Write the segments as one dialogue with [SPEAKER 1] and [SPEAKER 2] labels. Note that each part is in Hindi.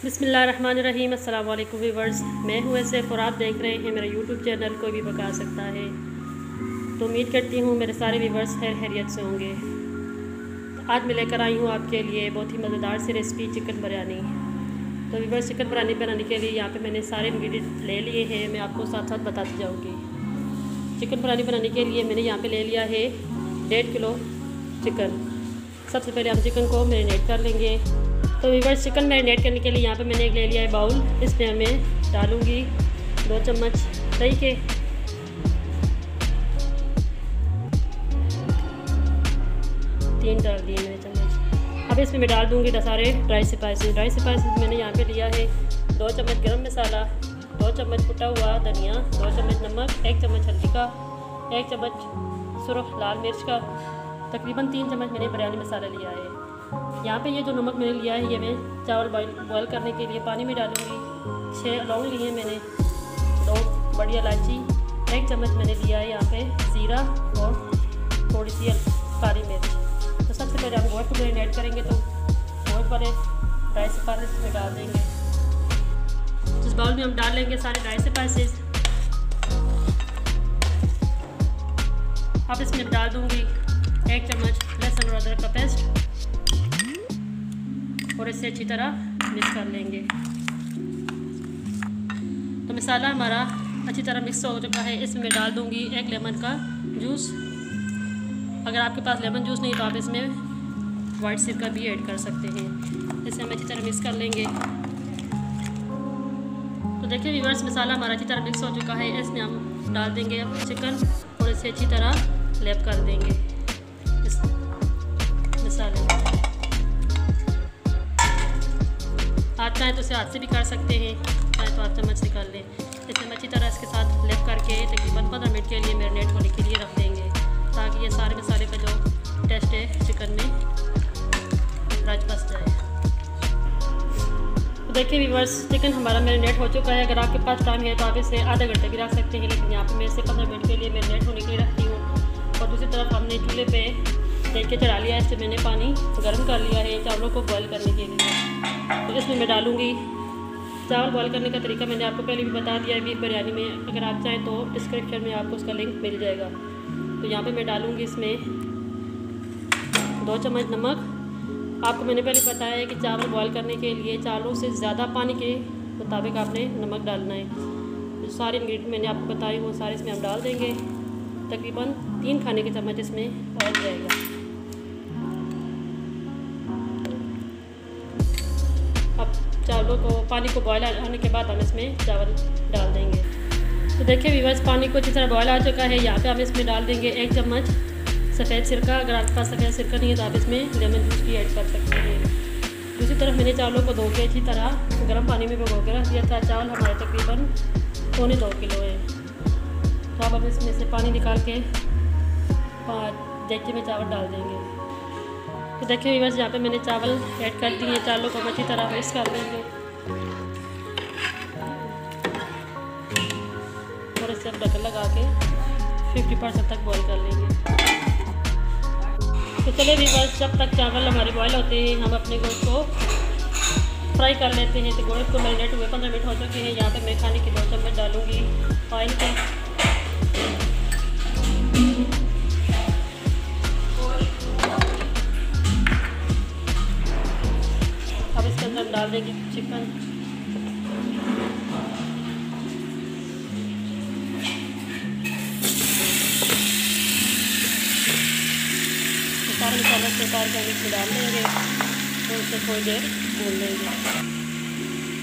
[SPEAKER 1] बिस्मिल्लाहिर्रहमानिर्रहीम। अस्सलाम वालेकुम व्यूअर्स, मैं हूँ ऐसे और आप देख रहे हैं मेरा यूट्यूब चैनल कोई भी पका सकता है। तो उम्मीद करती हूँ मेरे सारे व्यूअर्स खैरियत से होंगे। आज मैं लेकर आई हूँ आपके लिए बहुत ही मज़ेदार सी रेसिपी चिकन बिरयानी। तो व्यूअर्स, चिकन बिरयानी बनाने के लिए यहाँ पे मैंने सारे इंग्रेडिएंट ले लिए हैं, मैं आपको साथ साथ बताती जाऊँगी। चिकन बिरयानी बनाने के लिए मैंने यहाँ पे ले लिया है 1.5 किलो चिकन। सबसे पहले हम चिकन को मैरिनेट कर लेंगे। तो व्यूअर्स, चिकन मैरिनेट करने के लिए यहाँ पे मैंने एक ले लिया है बाउल। इसमें मैं डालूँगी 2 चम्मच दही के, 3 डाल दिए मैंने चम्मच। अब इसमें मैं डाल दूँगी सारे ड्राई स्पाइसेस। मैंने यहाँ पे लिया है 2 चम्मच गरम मसाला, 2 चम्मच कुटा हुआ धनिया, 2 चम्मच नमक, 1 चम्मच हल्दी का, 1 चम्मच सुरख लाल मिर्च का, तकरीबन 3 चम्मच मैंने बिरयानी मसाला लिया है। यहाँ पे ये जो नमक मैंने लिया है ये मैं चावल बॉयल करने के लिए पानी में डालूँगी। 6 लौंग लिए हैं मैंने, 2 बड़ी इलायची, 1 चम्मच मैंने लिया है यहाँ पे जीरा और थोड़ी सी काली मिर्च। तो सबसे पहले हम गोश्त को मैरिनेट करेंगे। तो गोश्त वाले ड्राई स्पाइसेस में डाल देंगे। इस बाउल में हम डाल लेंगे सारे ड्राई स्पाइसेस। अब इसमें डाल दूँगी 1 चम्मच लहसुन और अदरक का पेस्ट और इसे अच्छी तरह मिक्स कर लेंगे। तो मसाला हमारा अच्छी तरह मिक्स हो चुका है। इसमें मैं डाल दूंगी 1 लेमन का जूस। अगर आपके पास लेमन जूस नहीं तो आप इसमें वाइट सिरका भी ऐड कर सकते हैं। इसे हम अच्छी तरह मिक्स कर लेंगे। तो देखिए व्यूअर्स, मसाला हमारा अच्छी तरह मिक्स हो चुका है। इसमें हम डाल देंगे चिकन और इसे अच्छी तरह लैप कर देंगे इस मसाले में। आप चाहें तो इसे हाथ से भी कर सकते हैं, चाहे तो हाथ चम्मच से कर लें। इसे हम अच्छी तरह इसके साथ लेप करके तकरीबन 15 मिनट के लिए मैरिनेट होने के लिए रख देंगे, ताकि ये सारे मसाले का जो टेस्ट है चिकन में रच बस जाए। तो देखिए व्यूअर्स, चिकन हमारा मैरिनेट हो चुका है। अगर आपके पास टाइम है तो आप इसे आधे घंटे भी रख सकते हैं, लेकिन यहाँ पर मैं इसे 15 मिनट के लिए मैरिनेट होने के लिए रखती हूँ। और दूसरी तरफ हमने चूल्हे पर देख के चढ़ा लिया है। इससे मैंने पानी गर्म कर लिया है चावलों को बॉयल करने के लिए। तो इसमें मैं डालूँगी चावल बॉयल करने का तरीका मैंने आपको पहले भी बता दिया है बीफ बिरयानी में। अगर आप चाहें तो डिस्क्रिप्शन में आपको उसका लिंक मिल जाएगा। तो यहाँ पे मैं डालूँगी इसमें 2 चम्मच नमक। आपको मैंने पहले बताया है कि चावल बॉयल करने के लिए चावलों से ज़्यादा पानी के मुताबिक आपने नमक डालना है। जो सारे इंग्रेडिएंट मैंने आपको बताए वो सारे इसमें हम डाल देंगे। तकरीबन 3 खाने के चम्मच इसमें ऑयल जाएगा। चावलों को पानी को बॉयल आने के बाद हम इसमें चावल डाल देंगे। तो देखिए व्यूअर्स, पानी को अच्छी तरह बॉयल आ चुका है। यहाँ पे हम इसमें डाल देंगे 1 चम्मच सफ़ेद सिरका। अगर आपके पास सफ़ेद सिरका नहीं है तो आप इसमें लेमन जूस भी ऐड कर सकते हैं। दूसरी तरफ मैंने चावलों को धो के अच्छी तरह गर्म पानी में भिगो के रख दिया था। चावल हमारे तकरीबन 2.25 किलो है। तो अब हम इसमें से पानी निकाल के देगचे में चावल डाल देंगे। तो देखिए व्यूअर्स, यहाँ पे मैंने चावल ऐड कर दिए हैं। चावलों को हम अच्छी तरह मिक्स कर देंगे और इसे ढक्कन लगा के 50% तक बॉईल कर लेंगे। तो चलिए व्यूअर्स, जब तक चावल हमारे बॉईल होते हैं हम अपने गोश्त को फ्राई कर लेते हैं। तो गोश्त को मैरिनेट हुए 15 मिनट हो चुके हैं। यहाँ पे मैं खाने की 2 चम्मच डालूँगी ऑयल के। अब इसके अंदर डाल देंगे चिकन। सारे मसाले से उतार के हम इसमें डाल देंगे और उसे थोड़ी देर भून लेंगे।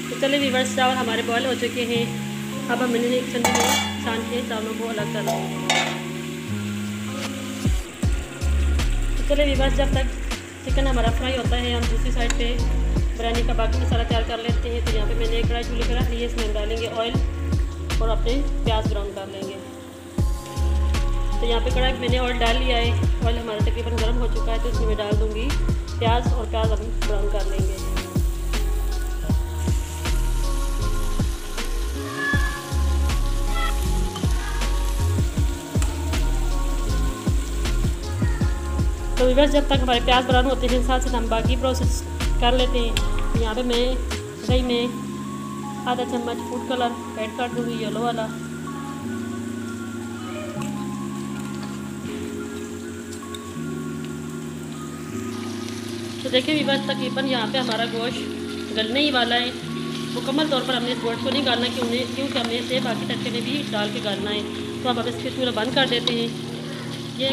[SPEAKER 1] तो चलिए व्यूअर्स, चावल हमारे बॉयल हो चुके हैं। अब हम मैंने एक छन्नी में छान के चावलों को अलग कर लेंगे। तो चलिए व्यूअर्स, जब तक चिकन हमारा फ्राई होता है हम दूसरी साइड पे बिरयानी का बाकी मसाला तैयार कर लेते हैं। तो यहाँ पे मैंने एक कढ़ाई चूल्हे पर रख ली है। इसमें हम डालेंगे ऑयल और अपने प्याज ब्राउन कर लेंगे। तो यहाँ पे कढ़ाई मैंने ऑयल डाल लिया है। ऑयल हमारा तकरीबन गर्म हो चुका है। तो इसमें मैं डाल दूँगी प्याज और प्याज हम ब्राउन कर लेंगे। तो व्यूअर्स, जब तक हमारे प्याज ब्राउन होते हैं साथ साथ हम बाकी प्रोसेस कर लेते हैं। यहाँ पे मैं दही में आधा चम्मच फूड कलर ऐड कर दूँगी, येलो वाला। तो देखिए बस तकरीबन यहाँ पे हमारा गोश्त गलने ही वाला है। मुकम्मल तौर पर हमने इस गोश्त को नहीं गालना क्योंकि हमने इसे बाकी तड़के में भी डाल के गालना है। तो अब इसके चूल्हा बंद कर देते हैं। ये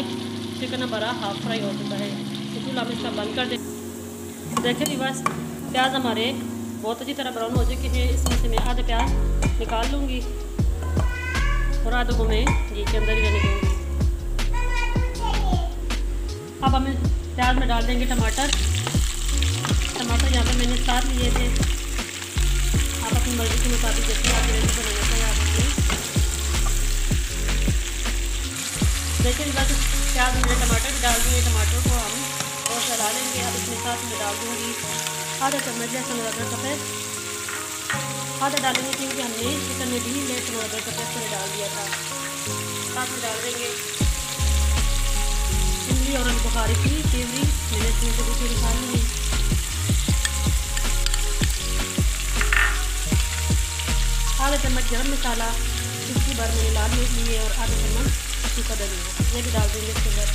[SPEAKER 1] चिकन हमारा हाफ फ्राई हो चुका है, तो चूल्हा हम इसका बंद कर देते। देखिए भी बस प्याज हमारे बहुत अच्छी तरह ब्राउन हो चुके हैं। इसमें से मैं आधे प्याज निकाल लूँगी और आधे को मैं घी के अंदर ही रहने दूँगी। अब हम प्याज में डाल देंगे टमाटर। टमाटर यहाँ पर मैंने 7 लिए थे। आप अपनी मर्ज़ी के मुताबिक जैसे आप रेडी बनाना चाहिए आप अपनी। देखिए बस प्याज मैंने टमाटर भी डाल दिए। टमाटर को हम और चला लेंगे। अब इसमें साथ में डाल दूँगी आधा चम्मच लहसुन अदरक का पेस्ट। आधा डालेंगे क्योंकि हमने चिकन में भी लहसुन अदरक का पेस्ट डाल दिया था। साथ में डाल देंगे इमली और बुखारी की प्यूरी। मैंने इसमें से कुछ निकाल ली। आधा चम्मच गरम मसाला, इसकी बार मैंने लाल मिर्च लिए और आधा चम्मच सूखा धनिया, ये भी डाल देंगे इसके अंदर।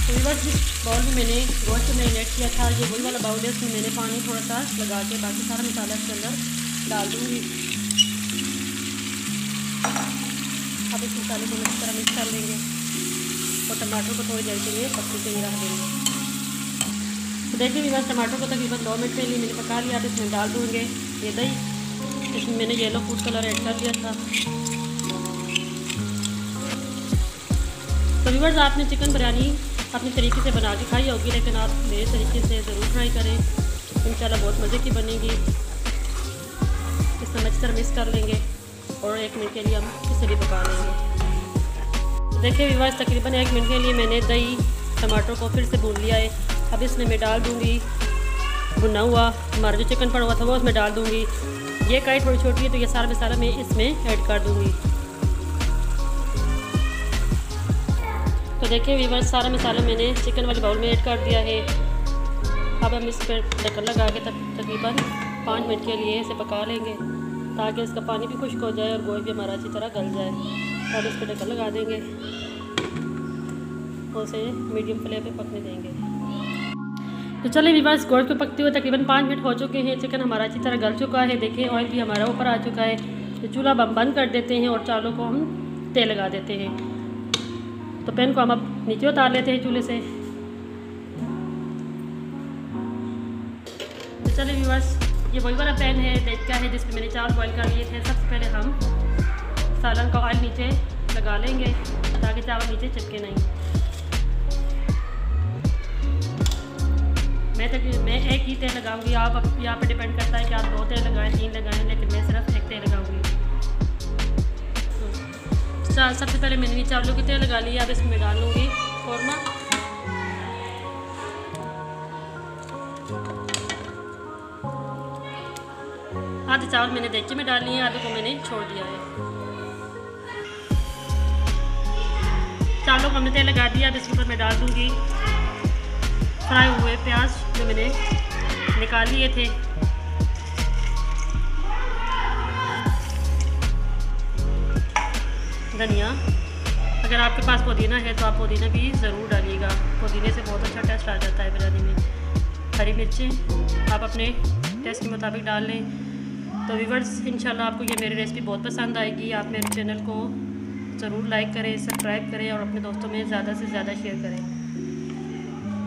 [SPEAKER 1] तो बस जिस बाउल में मैंने गोश्त को मैरिनेट किया था, ये वही वाला बाउल है। इसमें मैंने पानी थोड़ा सा लगा के बाकी सारा मसाला इसके अंदर डाल दूँगी। अब इस मसाले को अच्छी तरह मिक्स कर लेंगे और टमाटर को थोड़ी देर के लिए पत्ती से ही रख देंगे। तो देखिए भी बस टमाटर को तकरीबन 2 मिनट के लिए मैंने पका लिया। अब इसमें डाल दूँगे ये दही। इसमें मैंने येलो फूड कलर ऐड कर दिया था। तो व्यूअर्स आपने चिकन बिरयानी अपने तरीके से बना के खाई होगी, लेकिन आप मेरे तरीके से ज़रूर ट्राई करें। इंशाल्लाह बहुत मज़े की बनेगी। इसमें अच्छी तरह मिक्स कर लेंगे और 1 मिनट के लिए हम इसे भी पका लेंगे। तो देखिए व्यूअर्स तकरीबन 1 मिनट के लिए मैंने दही टमाटर को फिर से भून लिया है। अब इसमें मैं डाल दूँगी भुना हुआ हमारा जो चिकन पड़ा हुआ था वो उसमें डाल दूँगी। ये कढ़ाई थोड़ी छोटी है तो ये सारा मसाला मैं इसमें ऐड कर दूँगी। तो देखिए व्यूअर्स सारा मसाला मैंने चिकन वाले बाउल में ऐड कर दिया है। अब हम इस पर ढक्कन लगा के तकरीबन 5 मिनट के लिए इसे पका लेंगे ताकि इसका पानी भी खुश्क हो जाए और गोश्त भी हमारा अच्छी तरह गल जाए। अब इस पर ढक्कन लगा देंगे और उसे मीडियम फ्लेम पे पकने देंगे। तो चलिए व्यूअर्स गोश्त को पकते हुए तकरीबन 5 मिनट हो चुके हैं। चिकन हमारा अच्छी तरह गल चुका है। देखिए ऑयल भी हमारा ऊपर आ चुका है। तो चूल्हा हम बंद कर देते हैं और चावलों को हम तेल लगा देते हैं। तो पैन को हम अब नीचे उतार लेते हैं चूल्हे से। तो चलिए व्यूअर्स ये वही वाला पैन है देचका है जिसमें मैंने चावल बॉईल कर लिए थे। सबसे पहले हम सालन का ऑयल नीचे लगा लेंगे ताकि चावल नीचे चिपके नहीं। मैं एक ही तेल लगाऊंगी। आप यहाँ पे डिपेंड करता है कि आप 2 तेल लगाएं 3 लगाएं, लेकिन मैं सिर्फ 1 तेल लगाऊंगी। सबसे पहले मैंने चावलों की तेल लगा लिया। अब इसमें डाल लूँगी कौरमा। आधे चावल मैंने देगचे में डाल लिए, आधे को मैंने छोड़ दिया है। चावलों को हमने तेल लगा दिया। अब इसके ऊपर मैं डाल दूँगी फ्राई हुए प्याज जो मैंने निकाल लिए थे। धनिया, अगर आपके पास पुदीना है तो आप पुदीना भी ज़रूर डालिएगा। पुदीने से बहुत अच्छा टेस्ट आ जाता है बिरयानी में। हरी मिर्चें आप अपने टेस्ट के मुताबिक डाल लें। तो व्यूअर्स इंशाल्लाह आपको ये मेरी रेसिपी बहुत पसंद आएगी। आप मेरे चैनल को ज़रूर लाइक करें, सब्सक्राइब करें और अपने दोस्तों में ज़्यादा से ज़्यादा शेयर करें।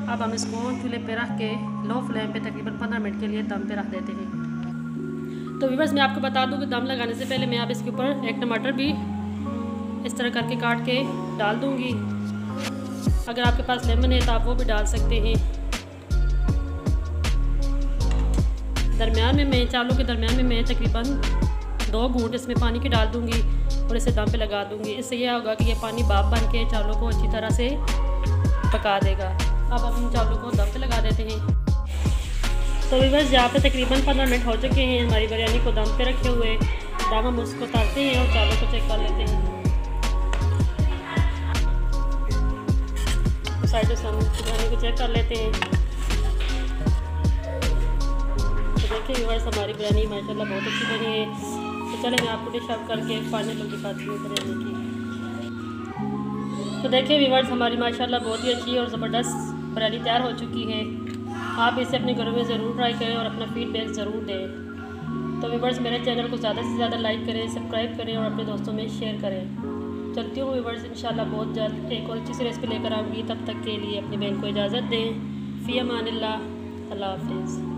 [SPEAKER 1] अब हम इसको चूल्हे पे रख के लो फ्लेम पे तकरीबन 15 मिनट के लिए दम पे रख देते हैं। तो व्यूअर्स मैं आपको बता दूं कि दम लगाने से पहले मैं अब इसके ऊपर 1 टमाटर भी इस तरह करके काट के डाल दूंगी। अगर आपके पास लेमन है तो आप वो भी डाल सकते हैं। दरमियान में मैं चावलों के दरमियान में मैं तकरीबन 2 घूंट इसमें पानी की डाल दूंगी और इसे दम पे लगा दूंगी। इससे यह होगा कि ये पानी भाप बन के चावलों को अच्छी तरह से पका देगा। अब हम चावलों को दम पे लगा देते हैं। तो व्यूअर्स यहाँ पे तकरीबन 15 मिनट हो चुके हैं हमारी बिरयानी को दम पे रखे हुए। अब हम उसको उतारते हैं और चावलों को चेक कर लेते हैं। साइडों से हम बिरयानी को चेक कर लेते हैं। देखें व्यूअर्स, हमारी बिरयानी माशाल्लाह बहुत अच्छी बनी है। तो चलें मैं आपको डिश आउट करके फाइनल लुक दिखाती हूँ बिरयानी की। तो देखिए व्यूअर्स, हमारी माशाल्लाह बहुत ही अच्छी और ज़बरदस्त बिरयानी तैयार हो चुकी है। आप इसे अपने घरों में ज़रूर ट्राई करें और अपना फीडबैक ज़रूर दें। तो व्यूअर्स, मेरे चैनल को ज़्यादा से ज़्यादा लाइक करें, सब्सक्राइब करें और अपने दोस्तों में शेयर करें। चलती हूँ व्यूअर्स, इंशाल्लाह बहुत जल्द एक और अच्छी सी रेसिपी लेकर आऊँगी। तब तक के लिए अपनी बहन को इजाज़त दें। फ़ी अमानिल्लाह, अल्लाह हाफ़िज़।